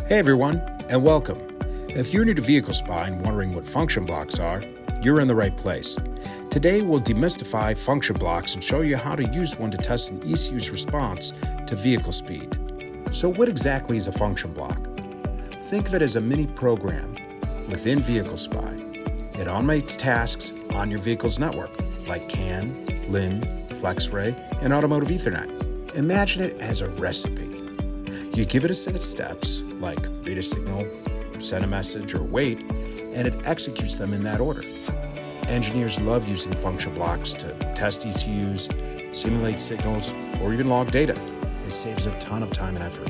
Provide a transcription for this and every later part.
Hey everyone, and welcome. If you're new to Vehicle Spy and wondering what function blocks are, you're in the right place. Today we'll demystify function blocks and show you how to use one to test an ECU's response to vehicle speed. So what exactly is a function block? Think of it as a mini program within Vehicle Spy. It automates tasks on your vehicle's network, like CAN, LIN, FlexRay, and Automotive Ethernet. Imagine it as a recipe. You give it a set of steps, like read a signal, send a message, or wait, and it executes them in that order. Engineers love using function blocks to test ECUs, simulate signals, or even log data. It saves a ton of time and effort.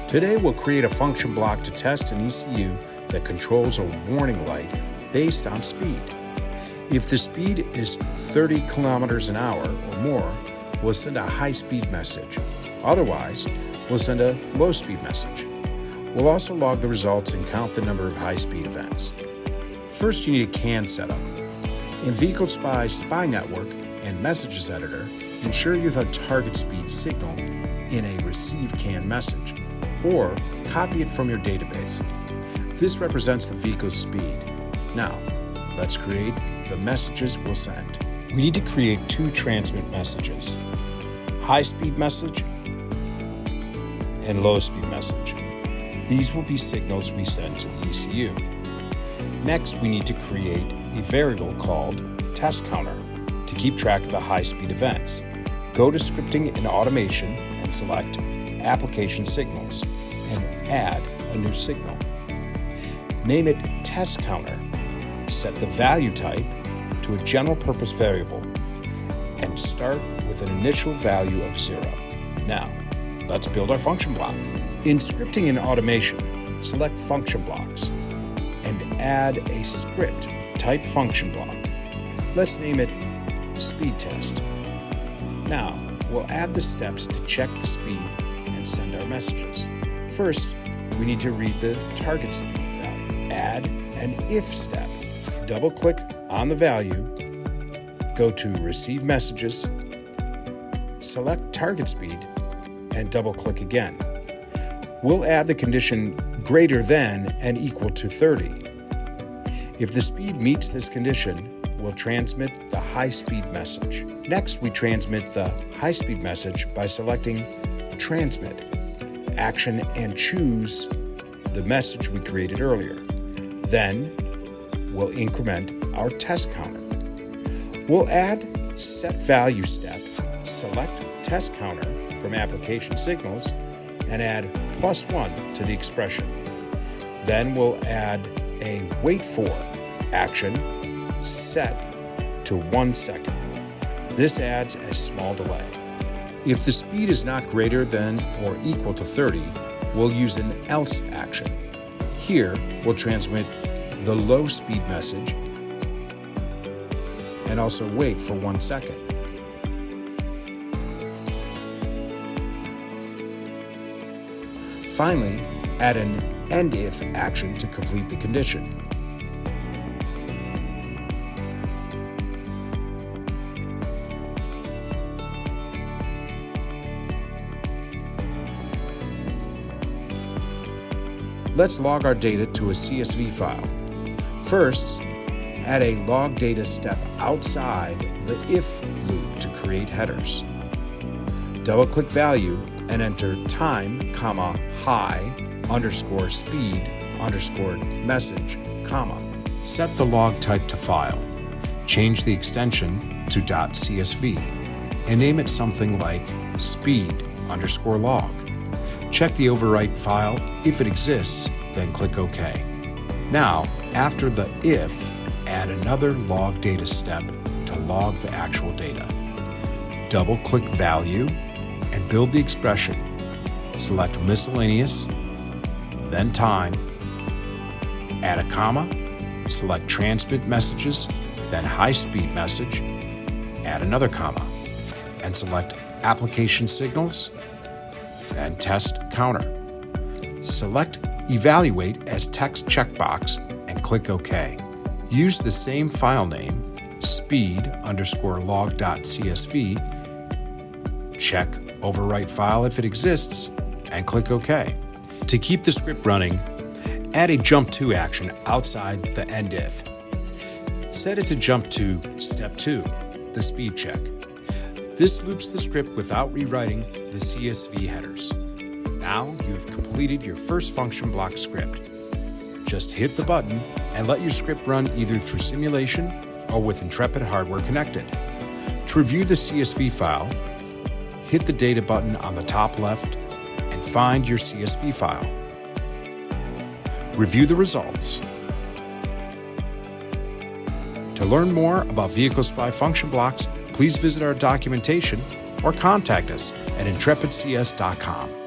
Today we'll create a function block to test an ECU that controls a warning light based on speed. If the speed is 30 kilometers an hour or more, we'll send a high-speed message. Otherwise, we'll send a low-speed message. We'll also log the results and count the number of high-speed events. First, you need a CAN setup. In Vehicle Spy's Spy Network and Messages Editor, ensure you have a target speed signal in a receive CAN message, or copy it from your database. This represents the vehicle's speed. Now, let's create the messages we'll send. We need to create two transmit messages, high-speed message and low-speed message. These will be signals we send to the ECU. Next, we need to create a variable called test counter to keep track of the high-speed events. Go to Scripting and Automation and select Application Signals and add a new signal. Name it test counter. Set the value type to a general purpose variable and start with an initial value of 0. Now, let's build our function block. In Scripting and Automation, select Function Blocks and add a script type function block. Let's name it Speed Test. Now, we'll add the steps to check the speed and send our messages. First, we need to read the target speed value. Add an if step. Double-click on the value, go to Receive Messages, select target speed, and double-click again. We'll add the condition greater than and equal to 30. If the speed meets this condition, we'll transmit the high-speed message. Next, we transmit the high-speed message by selecting Transmit, Action, and choose the message we created earlier. Then, we'll increment our test counter. We'll add Set Value step, select Test Counter from Application Signals, and add +1 to the expression. Then we'll add a wait for action set to 1 second. This adds a small delay. If the speed is not greater than or equal to 30, we'll use an else action. Here, we'll transmit the low speed message and also wait for 1 second. Finally, add an end if action to complete the condition. Let's log our data to a CSV file. First, add a log data step outside the if loop to create headers. Double-click value and enter time, high, _speed, _message, Set the log type to file. Change the extension to .csv and name it something like speed_log. Check the overwrite file. If it exists, then click OK. Now, after the if, add another log data step to log the actual data. Double-click value and build the expression. Select miscellaneous, then time, add a comma, select transmit messages, then high-speed message, add another comma, and select application signals, and test counter. Select evaluate as text checkbox and click OK. Use the same file name, speed_log.csv, check overwrite file if it exists, and click OK. To keep the script running, add a jump to action outside the end if. Set it to jump to step 2, the speed check. This loops the script without rewriting the CSV headers. Now you have completed your first function block script. Just hit the button and let your script run either through simulation or with Intrepid hardware connected. To review the CSV file, hit the Data button on the top left and find your CSV file. Review the results. To learn more about Vehicle Spy function blocks, please visit our documentation or contact us at intrepidcs.com.